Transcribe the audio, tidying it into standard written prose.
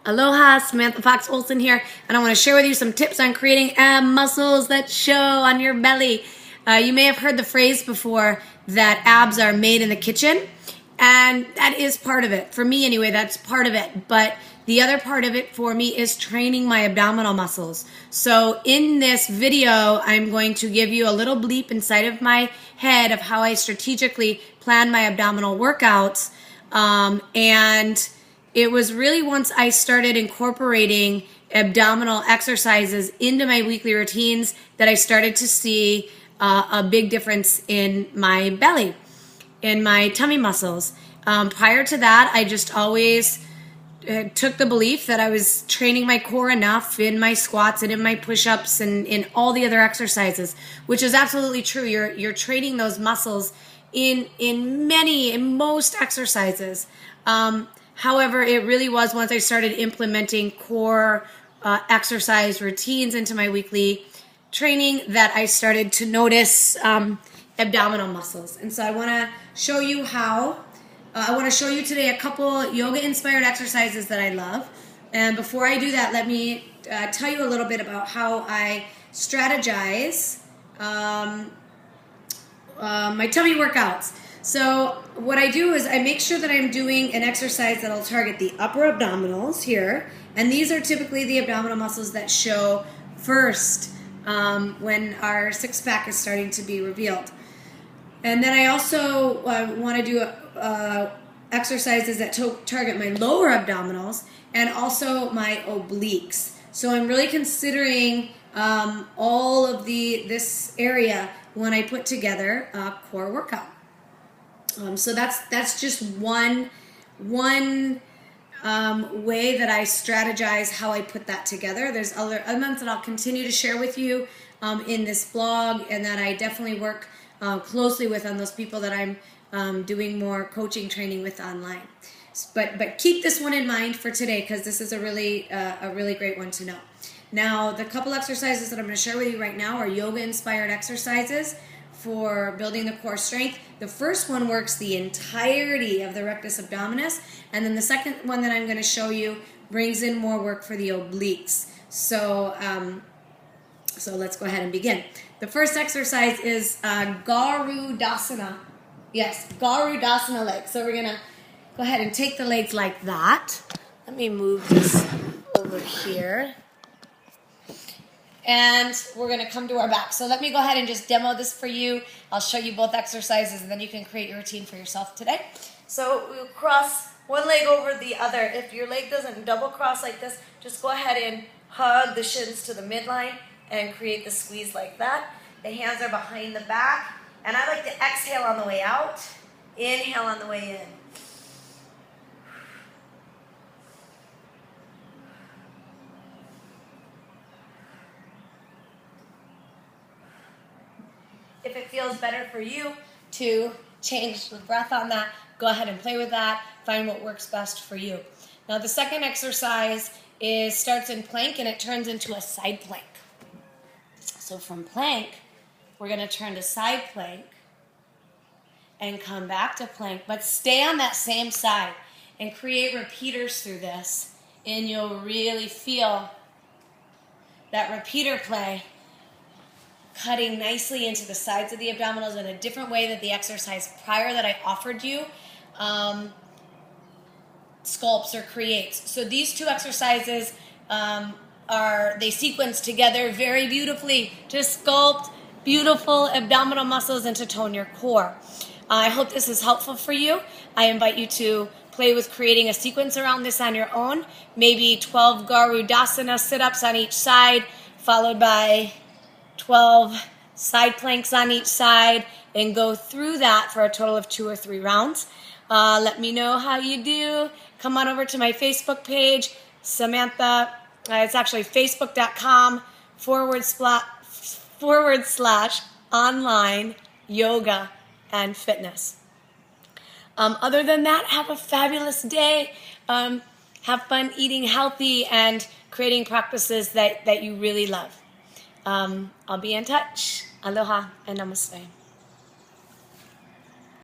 Aloha, Samantha Fox Olson here, and I want to share with you some tips on creating ab muscles that show on your belly. You may have heard the phrase before that abs are made in the kitchen, and that is part of it. For me anyway, that's part of it. But the other part of it for me is training my abdominal muscles. So in this video, I'm going to give you a little bleep inside of my head of how I strategically plan my abdominal workouts. And it was really once I started incorporating abdominal exercises into my weekly routines that I started to see a big difference in my belly, in my tummy muscles. Prior to that, I just always took the belief that I was training my core enough in my squats and in my push-ups and in all the other exercises, which is absolutely true. You're training those muscles in most exercises. However, it really was once I started implementing core exercise routines into my weekly training that I started to notice abdominal muscles. And so I want to show you how. I want to show you today a couple yoga-inspired exercises that I love. And before I do that, let me tell you a little bit about how I strategize my tummy workouts. So what I do is I make sure that I'm doing an exercise that'll target the upper abdominals here. And these are typically the abdominal muscles that show first when our six-pack is starting to be revealed. And then I also want to do exercises that target my lower abdominals and also my obliques. So I'm really considering all of this area when I put together a core workout. So that's just one way that I strategize how I put that together. There's other elements that I'll continue to share with you in this blog, and that I definitely work closely with on those people that I'm doing more coaching training with online. But keep this one in mind for today, because this is a really great one to know. Now, the couple exercises that I'm going to share with you right now are yoga-inspired exercises for building the core strength. The first one works the entirety of the rectus abdominis, and then the second one that I'm going to show you brings in more work for the obliques. So let's go ahead and begin. The first exercise is Garudasana. Yes, Garudasana legs. So we're going to go ahead and take the legs like that. Let me move this over here. And we're going to come to our back. So let me go ahead and just demo this for you. I'll show you both exercises, and then you can create your routine for yourself today. So we'll cross one leg over the other. If your leg doesn't double cross like this, just go ahead and hug the shins to the midline and create the squeeze like that. The hands are behind the back. And I like to exhale on the way out, inhale on the way in. If it feels better for you to change the breath on that, go ahead and play with that. Find what works best for you. Now, the second exercise starts in plank, and it turns into a side plank. So from plank, we're going to turn to side plank and come back to plank, but stay on that same side and create repeaters through this, and you'll really feel that repeater play cutting nicely into the sides of the abdominals in a different way than the exercise prior that I offered you sculpts or creates. So these two exercises they sequence together very beautifully to sculpt beautiful abdominal muscles and to tone your core. I hope this is helpful for you. I invite you to play with creating a sequence around this on your own. Maybe 12 Garudasana sit-ups on each side, followed by 12 side planks on each side, and go through that for a total of 2 or 3 rounds. Let me know how you do. Come on over to my Facebook page, Samantha. It's actually facebook.com/online yoga and fitness. Other than that, have a fabulous day. Have fun eating healthy and creating practices that you really love. I'll be in touch. Aloha and namaste.